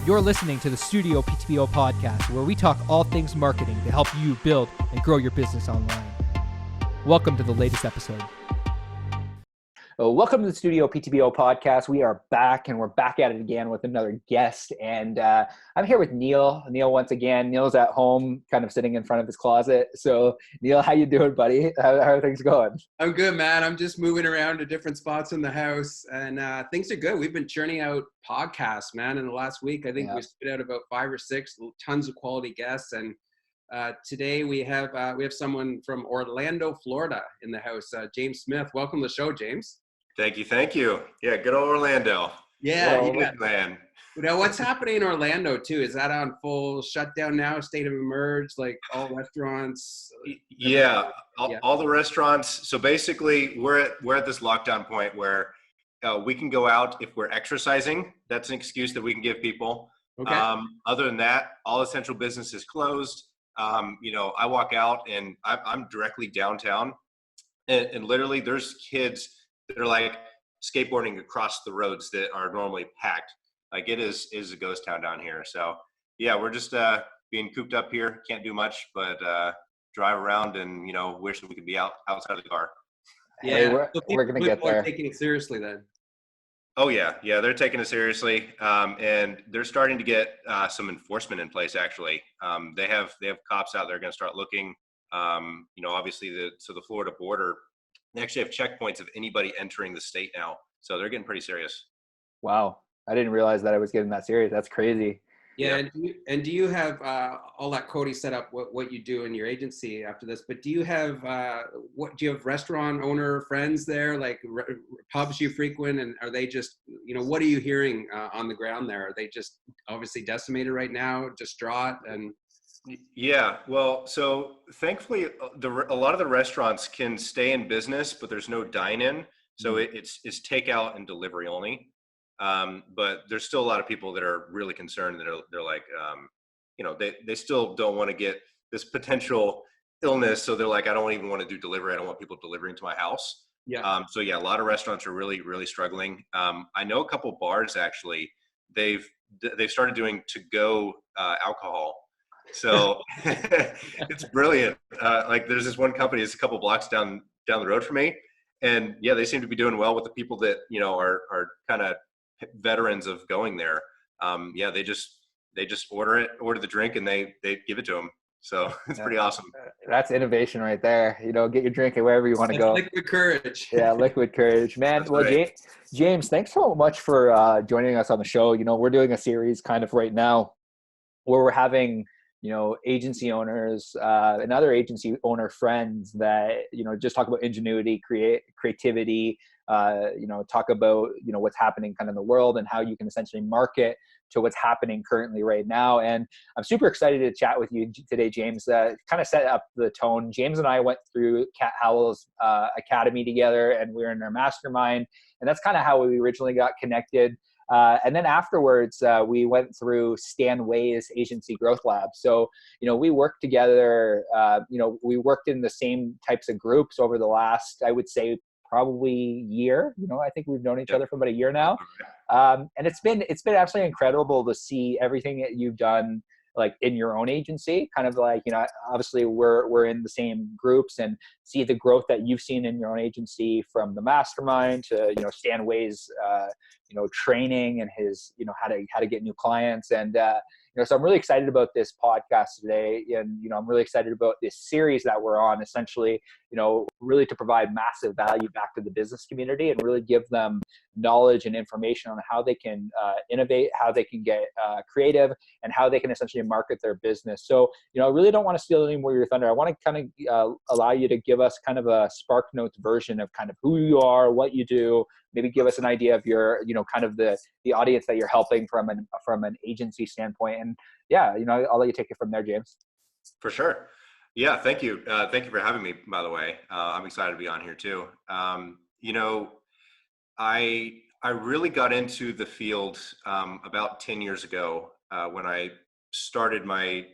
You're listening to the Studio PTBO podcast, where we talk all things marketing to help you build and grow your business online. Welcome to the latest episode. Welcome to the Studio PTBO podcast. We are back, and we're back at it again with another guest. And I'm here with Neil. Neil, once again, Neil's at home, kind of sitting in front of his closet. So, Neil, how you doing, buddy? How are things going? I'm good, man. I'm just moving around to different spots in the house, and things are good. We've been churning out podcasts, man. In the last week, I think we spit out about 5 or 6, tons of quality guests. And today we have someone from Orlando, Florida, in the house, James Smith. Welcome to the show, James. Thank you. Yeah, good old Orlando. Yeah. Man. Now, what's happening in Orlando too? Is that on full shutdown now? State of emerge, like all restaurants? Yeah, all the restaurants. So basically, we're at this lockdown point where we can go out if we're exercising. That's an excuse that we can give people. Okay. Other than that, all essential business is closed. I walk out and I'm directly downtown, and literally there's kids that are like skateboarding across the roads that are normally packed. Like it is a ghost town down here. So yeah, we're just being cooped up here. Can't do much, but drive around and wish that we could be outside of the car. Yeah, Hey, we're gonna get there. Taking it seriously then. Oh yeah, they're taking it seriously, and they're starting to get some enforcement in place. Actually, they have cops out there going to start looking. Obviously the Florida border. They actually have checkpoints of anybody entering the state now. So they're getting pretty serious. Wow. I didn't realize that I was getting that serious. That's crazy. Yeah. And do you have all that Cody set up what you do in your agency after this, but do you have restaurant owner friends there, like pubs you frequent, and are they just, what are you hearing on the ground there? Are they just obviously decimated right now, distraught? And yeah, well, so thankfully a lot of the restaurants can stay in business, but there's no dine-in. So it's takeout and delivery only. But there's still a lot of people that are really concerned, that they're like, they still don't want to get this potential illness. So they're like, I don't even want to do delivery. I don't want people delivering to my house. Yeah. So yeah, a lot of restaurants are really, really struggling. I know a couple bars, actually, they've started doing to-go alcohol. So it's brilliant. Like there's this one company, it's a couple blocks down the road from me. And yeah, they seem to be doing well with the people that, are kind of veterans of going there. They just order the drink and they give it to them. So it's pretty awesome. That's innovation right there. Get your drink wherever you want to go. Liquid courage. Yeah, liquid courage, man. That's well, right. James, thanks so much for joining us on the show. We're doing a series kind of right now where we're having agency owners and other agency owner friends that, just talk about ingenuity, creativity, talk about, what's happening kind of in the world and how you can essentially market to what's happening currently right now. And I'm super excited to chat with you today, James. Kind of set up the tone. James and I went through Kat Howell's academy together, and we were in our mastermind. And that's kind of how we originally got connected. And then afterwards, we went through Stan Way's Agency Growth Lab. So, we worked together, we worked in the same types of groups over the last, I would say, probably year. I think we've known each other for about a year now. And it's been absolutely incredible to see everything that you've done, like in your own agency, kind of like, obviously we're in the same groups, and see the growth that you've seen in your own agency, from the mastermind to, Stan Way's, training and his, how to get new clients. And, so I'm really excited about this podcast today. And, I'm really excited about this series that we're on, essentially, really to provide massive value back to the business community and really give them knowledge and information on how they can innovate, how they can get creative, and how they can essentially market their business. So, I really don't want to steal any more of your thunder. I want to kind of allow you to give us kind of a Spark Notes version of kind of who you are, what you do, maybe give us an idea of your, kind of the audience that you're helping from an agency standpoint. And yeah, I'll let you take it from there, James. For sure. Yeah. Thank you. Thank you for having me, by the way. I'm excited to be on here too. I really got into the field about 10 years ago when I started my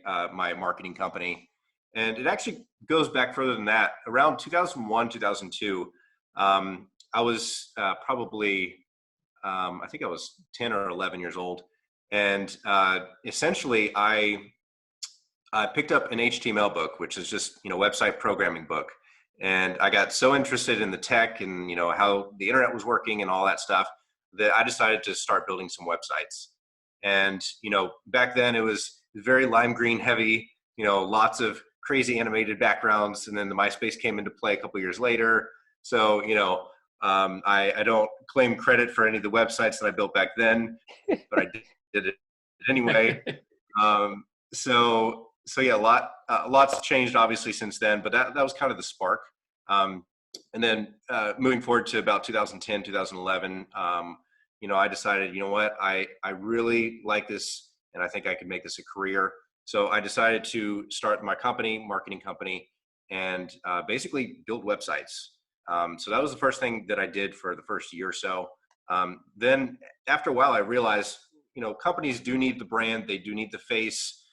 marketing company. And it actually goes back further than that. Around 2001, 2002, I was probably, I think I was 10 or 11 years old. And essentially, I picked up an HTML book, which is just, website programming book. And I got so interested in the tech and, how the internet was working and all that stuff that I decided to start building some websites. And, back then it was very lime green heavy, lots of crazy animated backgrounds. And then the MySpace came into play a couple years later. So, I don't claim credit for any of the websites that I built back then, but I did it anyway. So yeah, lots changed obviously since then, but that was kind of the spark. And then moving forward to about 2010, 2011, I decided, what, I really like this and I think I could make this a career. So I decided to start my marketing company, and basically build websites. So that was the first thing that I did for the first year or so. Then after a while, I realized, companies do need the brand. They do need the face.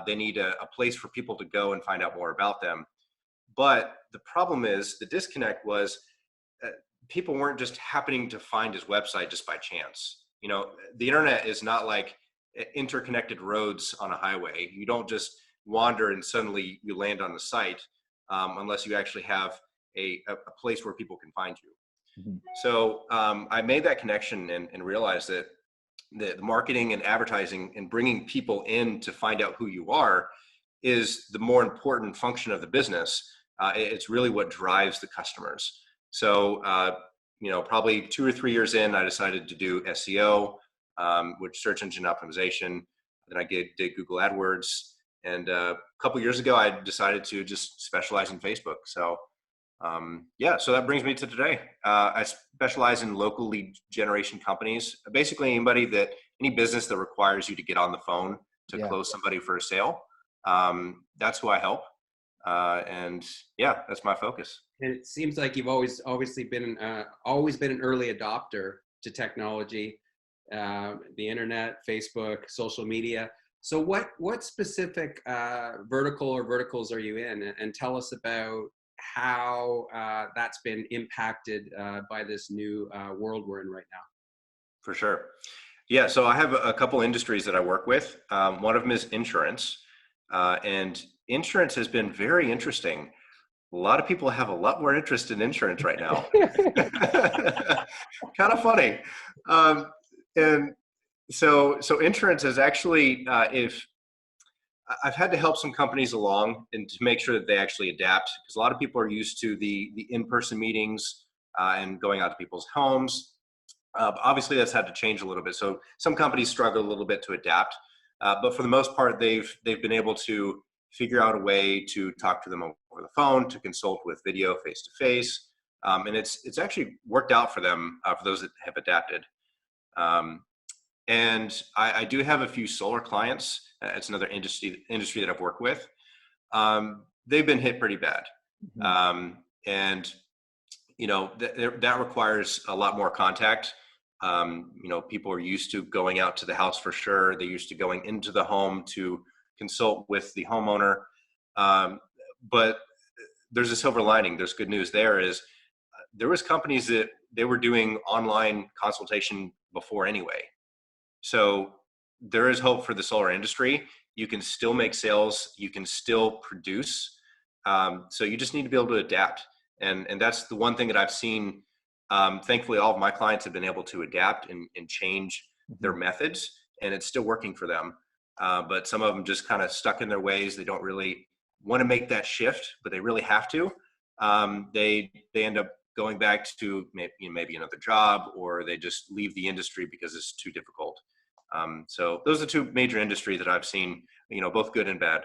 They need a place for people to go and find out more about them. But the problem is, the disconnect was people weren't just happening to find his website just by chance. The internet is not like interconnected roads on a highway. You don't just wander and suddenly you land on the site unless you actually have a place where people can find you. Mm-hmm. So I made that connection and realized that the marketing and advertising and bringing people in to find out who you are is the more important function of the business. It's really what drives the customers. So, probably 2 or 3 years in, I decided to do SEO, which search engine optimization. Then I did Google AdWords. And a couple years ago, I decided to just specialize in Facebook. So, so that brings me to today. I specialize in local lead generation companies. Basically, any business that requires you to get on the phone to close somebody for a sale. That's who I help. And that's my focus. And it seems like you've obviously been an early adopter to technology, the internet, Facebook, social media. So what specific vertical or verticals are you in? And tell us about how that's been impacted by this new world we're in right now. For sure. Yeah, so I have a couple industries that I work with. One of them is insurance. And insurance has been very interesting. A lot of people have a lot more interest in insurance right now. Kind of funny. And so insurance is actually, if I've had to help some companies along and to make sure that they actually adapt, because a lot of people are used to the in-person meetings and going out to people's homes. Obviously, that's had to change a little bit. So some companies struggle a little bit to adapt, but for the most part, they've been able to figure out a way to talk to them over the phone, to consult with video face-to-face, and it's actually worked out for them, for those that have adapted. And I do have a few solar clients. It's another industry that I've worked with. They've been hit pretty bad. Mm-hmm. And that requires a lot more contact. People are used to going out to the house for sure. They're used to going into the home to consult with the homeowner. But there's a silver lining. There's good news there was companies that they were doing online consultation before anyway. So there is hope for the solar industry. You can still make sales. You can still produce. So you just need to be able to adapt. And that's the one thing that I've seen. Thankfully, all of my clients have been able to adapt and change their methods, and it's still working for them. But some of them just kind of stuck in their ways. They don't really want to make that shift, but they really have to. They end up going back to maybe another job, or they just leave the industry because it's too difficult. So those are two major industries that I've seen, both good and bad.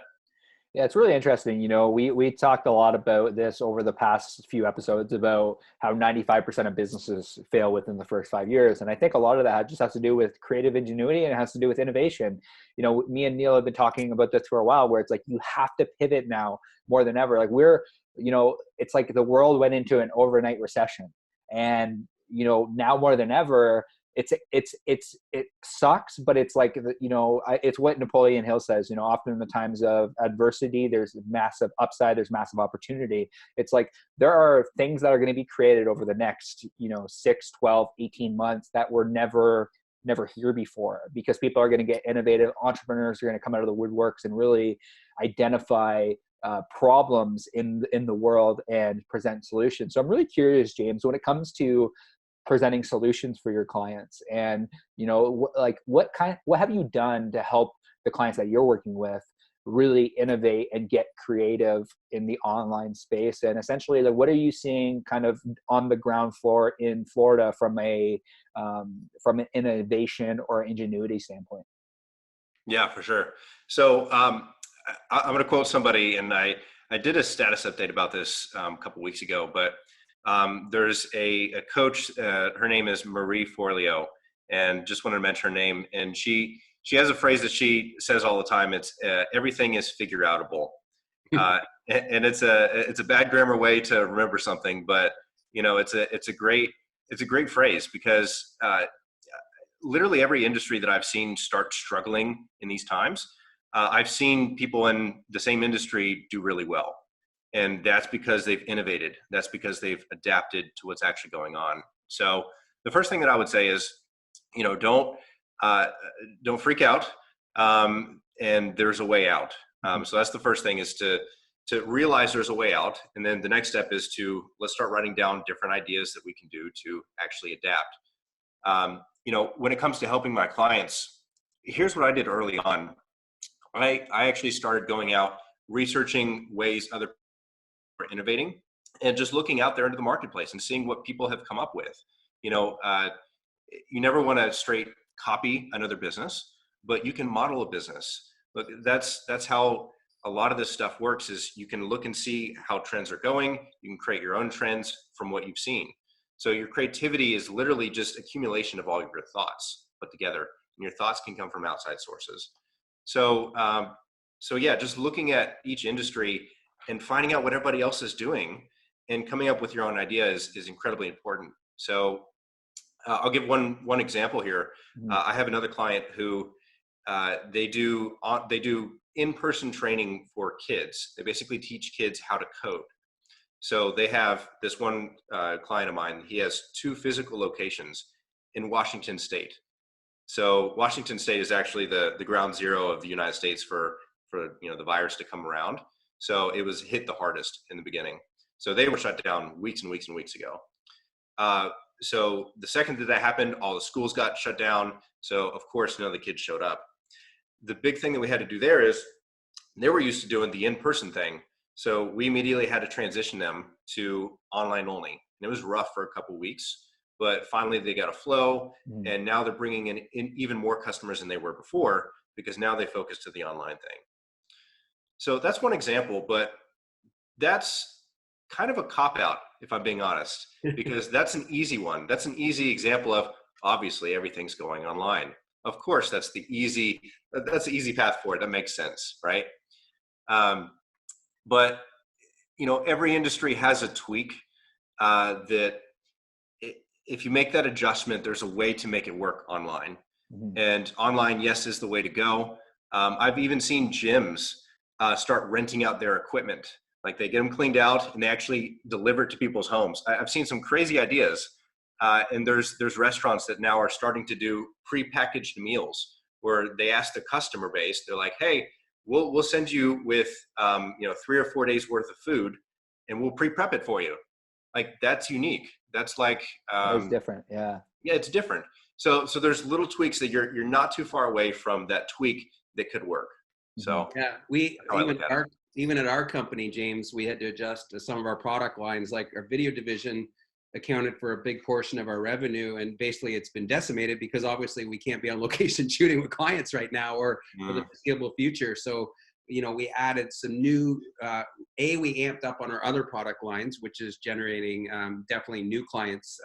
Yeah, it's really interesting. We talked a lot about this over the past few episodes about how 95% of businesses fail within the first 5 years. And I think a lot of that just has to do with creative ingenuity, and it has to do with innovation. Me and Neil have been talking about this for a while, where it's like, you have to pivot now more than ever. Like it's like the world went into an overnight recession, and, now more than ever, it sucks, but it's like, it's what Napoleon Hill says, often in the times of adversity, there's massive upside, there's massive opportunity. It's like, there are things that are going to be created over the next, 6, 12, 18 months that were never never hear before, because people are going to get innovative. Entrepreneurs are going to come out of the woodworks and really identify problems in the world and present solutions. So I'm really curious, James, when it comes to presenting solutions for your clients, and what have you done to help the clients that you're working with really innovate and get creative in the online space? And essentially, like, what are you seeing kind of on the ground floor in Florida from an innovation or ingenuity standpoint? Yeah, for sure. So I'm going to quote somebody, and I did a status update about this a couple weeks ago, but there's a coach, her name is Marie Forleo, and just wanted to mention her name. And she has a phrase that she says all the time. It's everything is figure outable. And it's a bad grammar way to remember something, but it's a great phrase, because literally every industry that I've seen start struggling in these times, I've seen people in the same industry do really well. And that's because they've innovated. That's because they've adapted to what's actually going on. So the first thing that I would say is, don't freak out. And there's a way out. So that's the first thing, is to realize there's a way out. And then the next step is let's start writing down different ideas that we can do to actually adapt. When it comes to helping my clients, here's what I did early on. I actually started going out, researching ways other are innovating, and just looking out there into the marketplace and seeing what people have come up with. You never want to straight copy another business, but you can model a business. Look, that's how a lot of this stuff works, is you can look and see how trends are going. You can create your own trends from what you've seen. So your creativity is literally just accumulation of all of your thoughts put together, and your thoughts can come from outside sources. So yeah, just looking at each industry and finding out what everybody else is doing and coming up with your own idea is incredibly important. So I'll give one example here. I have another client who they do in-person training for kids. They basically teach kids how to code. So they have this one client of mine. He has 2 physical locations in Washington State. So Washington State is actually the ground zero of the United States for the virus to come around. So it was hit the hardest in the beginning. So they were shut down weeks and weeks and weeks ago. So the second that happened, all the schools got shut down. So of course, none of the kids showed up. The big thing that we had to do there is they were used to doing the in-person thing. So we immediately had to transition them to online only. And it was rough for a couple of weeks, but finally they got a flow, and now they're bringing in even more customers than they were before, because now they focus to the online thing. So that's one example, but that's kind of a cop-out, if I'm being honest, because that's an easy one. That's an easy example of, obviously everything's going online. Of course, that's the easy path forward. That makes sense, right? But every industry has a tweak that if you make that adjustment, there's a way to make it work online. And online, yes, is the way to go. I've even seen gyms start renting out their equipment. Like, they get them cleaned out and they actually deliver it to people's homes. I've seen some crazy ideas. And there's restaurants that now are starting to do prepackaged meals, where they ask the customer base, they're like, hey, we'll send you with 3 or 4 days worth of food, and we'll pre-prep it for you. Like, that's unique. That's like It's different. Yeah, it's different. So there's little tweaks that you're not too far away from that tweak that could work. So yeah, even at our company, James, we had to adjust some of our product lines. Like, our video division accounted for a big portion of our revenue, and basically it's been decimated because obviously we can't be on location shooting with clients right now or for the foreseeable future. So we added some new we amped up on our other product lines, which is generating definitely new clients,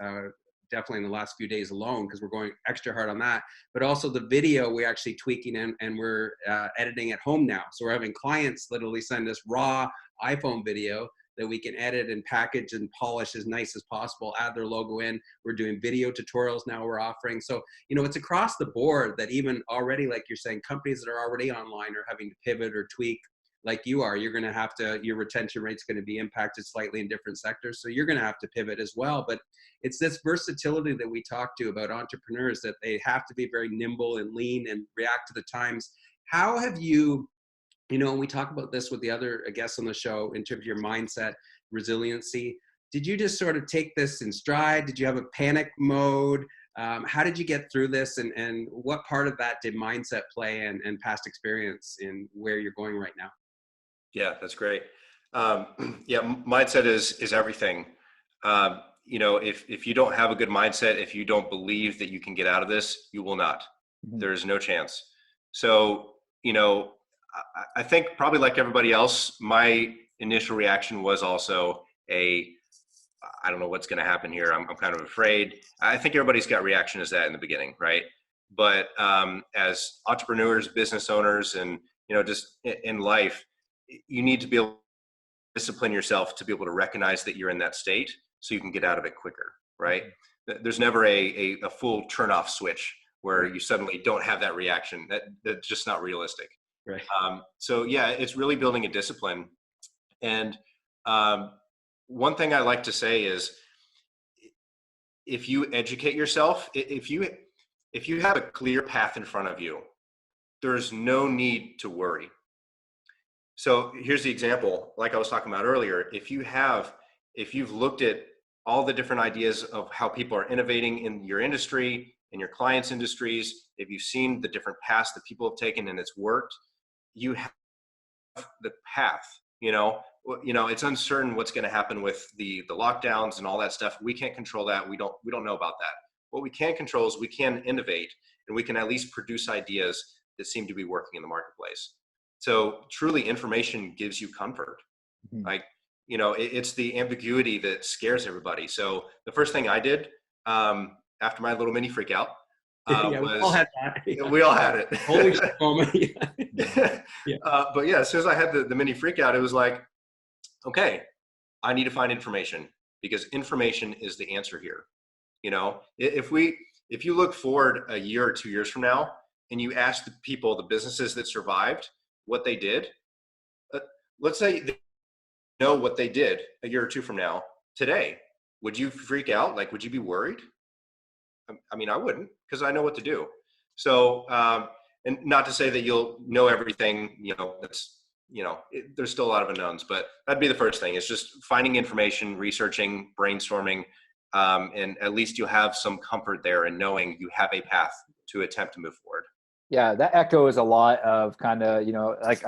definitely in the last few days alone, because we're going extra hard on that. But also the video, we're actually tweaking and we're editing at home now. So we're having clients literally send us raw iPhone video that we can edit and package and polish as nice as possible, add their logo in. We're doing video tutorials now we're offering. So, it's across the board that even already, like you're saying, companies that are already online are having to pivot or tweak like you are, you're going to have to, your retention rate's going to be impacted slightly in different sectors. So you're going to have to pivot as well. But it's this versatility that we talk to about entrepreneurs, that they have to be very nimble and lean and react to the times. How have you, you know, and we talk about this with the other guests on the show in terms of your mindset, resiliency. Did you just sort of take this in stride? Did you have a panic mode? How did you get through this? And what part of that did mindset play and past experience in where you're going right now? Yeah, that's great. Yeah, mindset is everything. You know, if you don't have a good mindset, if you don't believe that you can get out of this, you will not. Mm-hmm. There is no chance. So, you know, I think probably like everybody else, my initial reaction was also I don't know what's going to happen here. I'm kind of afraid. I think everybody's got reaction as that in the beginning, right? But as entrepreneurs, business owners, and, you know, just in life, you need to be able to discipline yourself to be able to recognize that you're in that state so you can get out of it quicker, right? There's never a full turn off switch where you suddenly don't have that reaction. That's just not realistic. Right. So yeah, it's really building a discipline. And one thing I like to say is, if you educate yourself, if you have a clear path in front of you, there's no need to worry. So here's the example, like I was talking about earlier. If you've looked at all the different ideas of how people are innovating in your industry, in your clients' industries, if you've seen the different paths that people have taken and it's worked, you have the path. You know, it's uncertain what's going to happen with the lockdowns and all that stuff. We can't control that. We don't know about that. What we can control is we can innovate, and we can at least produce ideas that seem to be working in the marketplace. So truly, information gives you comfort. Mm-hmm. Like, you know, it's the ambiguity that scares everybody. So the first thing I did after my little mini freak out yeah, was, we all had that. Yeah. We all had it. Holy shit moment. Yeah. Yeah. But yeah, as soon as I had the mini freak out, it was like, okay, I need to find information, because information is the answer here. You know, if you look forward a year or 2 years from now and you ask the people, the businesses that survived, what they did, let's say they know what they did a year or two from now today, would you freak out? Like, would you be worried? I mean, I wouldn't, because I know what to do. So, and not to say that you'll know everything, you know, there's still a lot of unknowns, but that'd be the first thing, is just finding information, researching, brainstorming, and at least you'll have some comfort there in knowing you have a path to attempt to move forward. Yeah, that echoes a lot of kind of, you know, like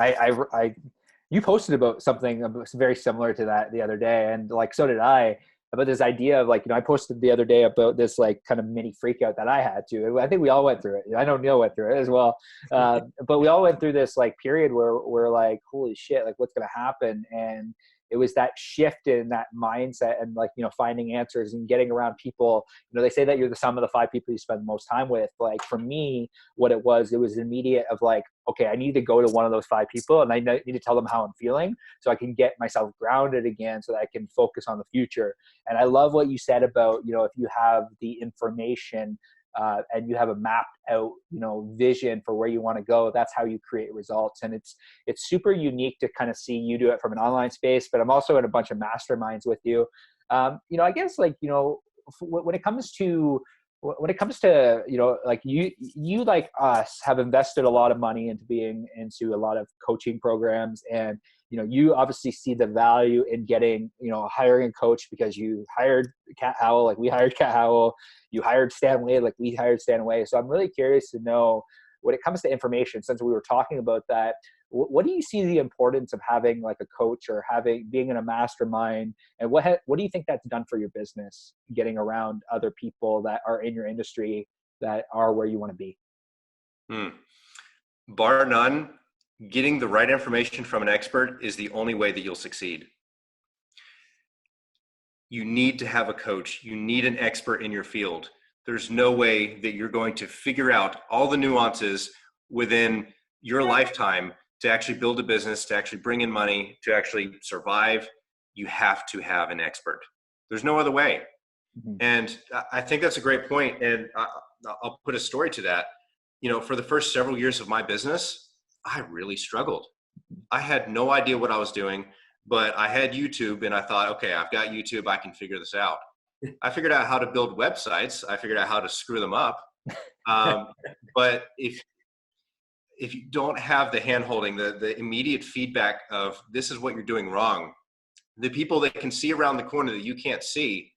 you posted about something very similar to that the other day, and like so did I, about this idea of, like, you know, I posted the other day about this like kind of mini freak out that I had to. I think we all went through it. I know Neil went through it as well, but we all went through this like period where we're like, holy shit, like what's going to happen? And it was that shift in that mindset, and like, you know, finding answers and getting around people. You know, they say that you're the sum of the 5 people you spend the most time with. Like for me, what it was immediate of like, okay, I need to go to one of those 5 people and I need to tell them how I'm feeling so I can get myself grounded again, so that I can focus on the future. And I love what you said about, you know, if you have the information and you have a mapped out, you know, vision for where you want to go, that's how you create results. And it's super unique to kind of see you do it from an online space, but I'm also in a bunch of masterminds with you. You know, I guess, like, you know, when it comes to, you know, like you like us have invested a lot of money into being into a lot of coaching programs, and, you know, you obviously see the value in getting, you know, hiring a coach, because you hired Cat Howell, like we hired Cat Howell, you hired Stan Wade, like we hired Stan Wade. So I'm really curious to know, when it comes to information, since we were talking about that, what do you see the importance of having like a coach, or being in a mastermind, and what do you think that's done for your business, getting around other people that are in your industry that are where you want to be? Bar none, getting the right information from an expert is the only way that you'll succeed. You need to have a coach. You need an expert in your field. There's no way that you're going to figure out all the nuances within your lifetime to actually build a business, to actually bring in money, to actually survive. You have to have an expert. There's no other way. Mm-hmm. And I think that's a great point. And I'll put a story to that. You know, for the first several years of my business, I really struggled. I had no idea what I was doing, but I had YouTube and I thought, okay, I've got YouTube. I can figure this out. I figured out how to build websites. I figured out how to screw them up. Um, but if you don't have the hand holding, the immediate feedback of this is what you're doing wrong, the people that can see around the corner that you can't see,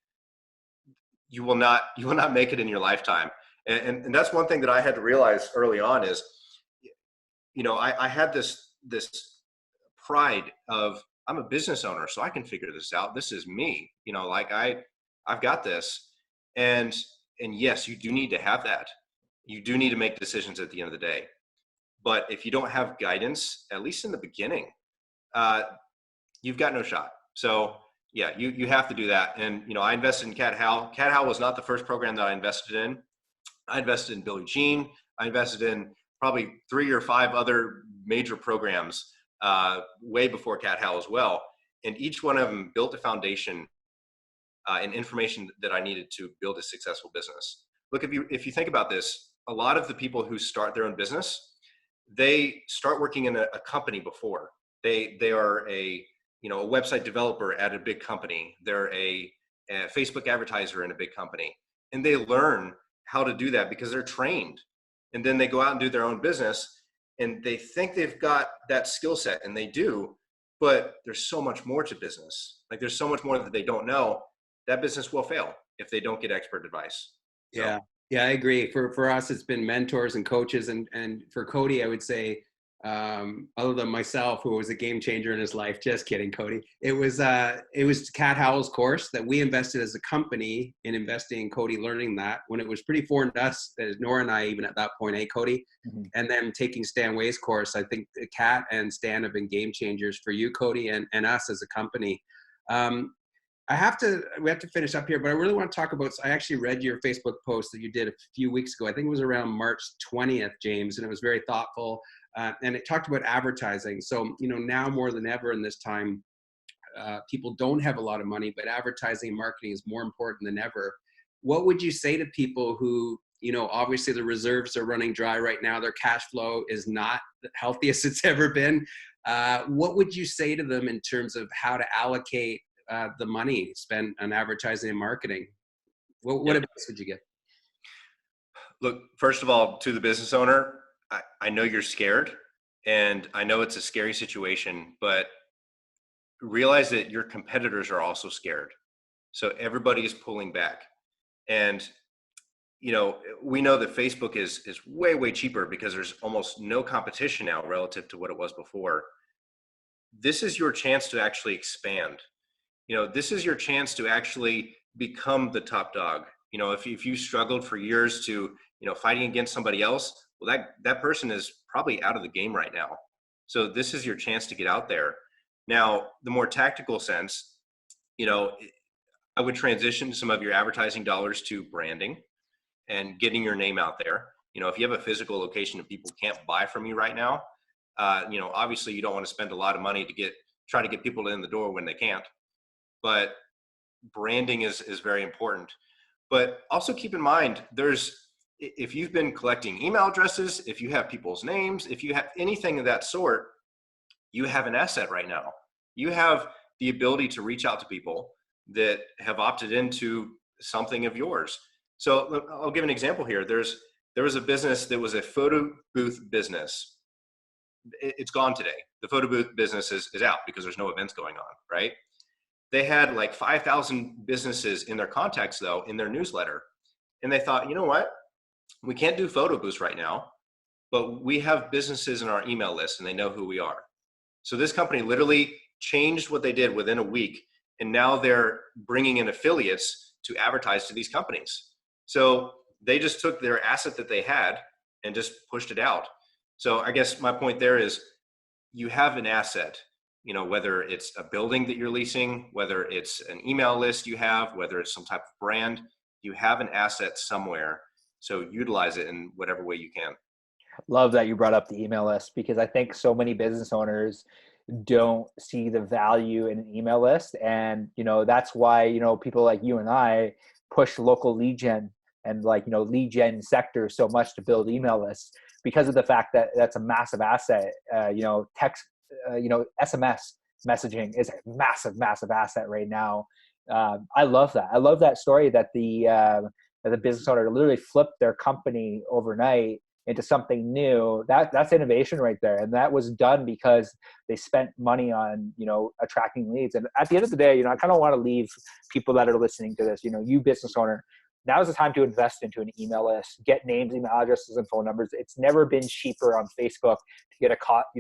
you will not make it in your lifetime. And that's one thing that I had to realize early on is, I had this pride of, I'm a business owner, so I can figure this out. This is me, I've got this. And yes, you do need to have that. You do need to make decisions at the end of the day. But if you don't have guidance, at least in the beginning, you've got no shot. So yeah, you have to do that. And, I invested in Cat Hal. Cat Hal was not the first program that I invested in. I invested in Billie Jean. I invested in probably 3 or 5 other major programs way before Cat Hal as well. And each one of them built a foundation and information that I needed to build a successful business. Look, if you think about this, a lot of the people who start their own business, they start working in a company before. They are a website developer at a big company. They're a Facebook advertiser in a big company, and they learn how to do that because they're trained. And then they go out and do their own business, and they think they've got that skill set, and they do, but there's so much more to business. Like, there's so much more that they don't know. That business will fail if they don't get expert advice. So. Yeah, I agree. For us, it's been mentors and coaches, and for Cody, I would say, other than myself, who was a game changer in his life. Just kidding, Cody. It was Cat Howell's course that we invested as a company in investing in Cody, learning that when it was pretty foreign to us, Nora and I, even at that point, Cody, and then taking Stan Way's course. I think Cat and Stan have been game changers for you, Cody, and us as a company. We have to finish up here, but I really want to talk about, I actually read your Facebook post that you did a few weeks ago. I think it was around March 20th, James, and it was very thoughtful. And it talked about advertising. So, now more than ever in this time, people don't have a lot of money, but advertising and marketing is more important than ever. What would you say to people who, obviously the reserves are running dry right now, their cash flow is not the healthiest it's ever been. What would you say to them in terms of how to allocate the money spent on advertising and marketing? What advice would you give? Look, first of all, to the business owner, I know you're scared, and I know it's a scary situation, but realize that your competitors are also scared. So everybody is pulling back. And, we know that Facebook is way, way cheaper because there's almost no competition now relative to what it was before. This is your chance to actually expand. This is your chance to actually become the top dog. If you struggled for years to, fighting against somebody else, well, that person is probably out of the game right now. So this is your chance to get out there. Now, the more tactical sense, I would transition some of your advertising dollars to branding and getting your name out there. If you have a physical location that people can't buy from you right now, obviously you don't want to spend a lot of money to try to get people in the door when they can't. But branding is very important. But also keep in mind, if you've been collecting email addresses, if you have people's names, if you have anything of that sort, you have an asset right now. You have the ability to reach out to people that have opted into something of yours. So I'll give an example here. There was a business that was a photo booth business. It's gone today. The photo booth business is out because there's no events going on, right? They had like 5,000 businesses in their contacts, though, in their newsletter. And they thought, you know what? We can't do photo booths right now, but we have businesses in our email list and they know who we are. So this company literally changed what they did within a week. And now they're bringing in affiliates to advertise to these companies. So they just took their asset that they had and just pushed it out. So I guess my point there is you have an asset. Whether it's a building that you're leasing, whether it's an email list you have, whether it's some type of brand, you have an asset somewhere. So utilize it in whatever way you can. Love that you brought up the email list, because I think so many business owners don't see the value in an email list. And, that's why, people like you and I push local lead gen and lead gen sector so much to build email lists, because of the fact that that's a massive asset. Text SMS messaging is a massive asset right now. I love that. I love that story that the business owner literally flipped their company overnight into something new. That's innovation right there. And that was done because they spent money on, attracting leads. And at the end of the day, I kind of want to leave people that are listening to this, you business owner, now is the time to invest into an email list, get names, email addresses, and phone numbers. It's never been cheaper on Facebook to get a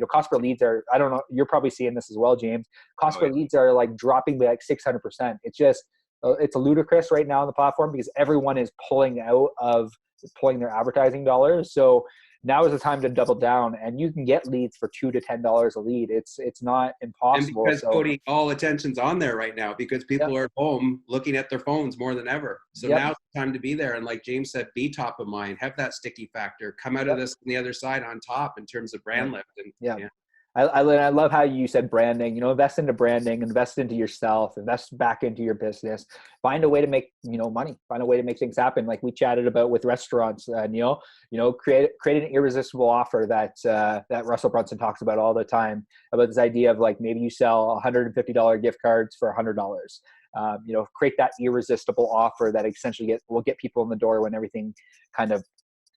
cost per leads are, I don't know, you're probably seeing this as well, James. Cost per leads are like dropping by like 600%. It's ludicrous right now on the platform because everyone is pulling their advertising dollars. So now is the time to double down, and you can get leads for $2 to $10 a lead. It's not impossible. And because Cody, all attention's on there right now because people are at home looking at their phones more than ever. So now's the time to be there. And like James said, be top of mind, have that sticky factor, come out of this on the other side on top in terms of brand lift. And I love how you said branding, invest into branding, invest into yourself, invest back into your business, find a way to make, money, find a way to make things happen. Like we chatted about with restaurants, Neil, create an irresistible offer that Russell Brunson talks about all the time, about this idea of like, maybe you sell $150 gift cards for $100. Create that irresistible offer that essentially will get people in the door when everything kind of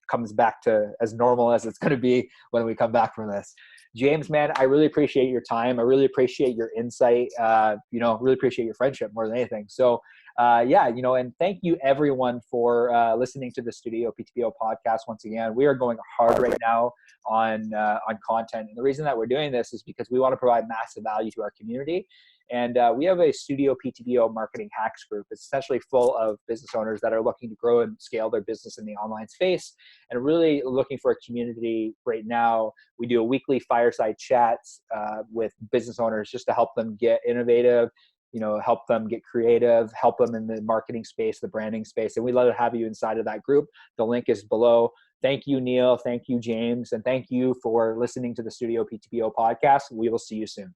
comes back to as normal as it's going to be when we come back from this. James, man, I really appreciate your time. I really appreciate your insight. Really appreciate your friendship more than anything. So, and thank you everyone for listening to the Studio PTBO podcast. Once again, we are going hard right now on content. And the reason that we're doing this is because we want to provide massive value to our community. And we have a Studio PTBO marketing hacks group. It's essentially full of business owners that are looking to grow and scale their business in the online space and really looking for a community right now. We do a weekly fireside chats with business owners just to help them get innovative, help them get creative, help them in the marketing space, the branding space. And we'd love to have you inside of that group. The link is below. Thank you, Neil. Thank you, James. And thank you for listening to the Studio PTBO podcast. We will see you soon.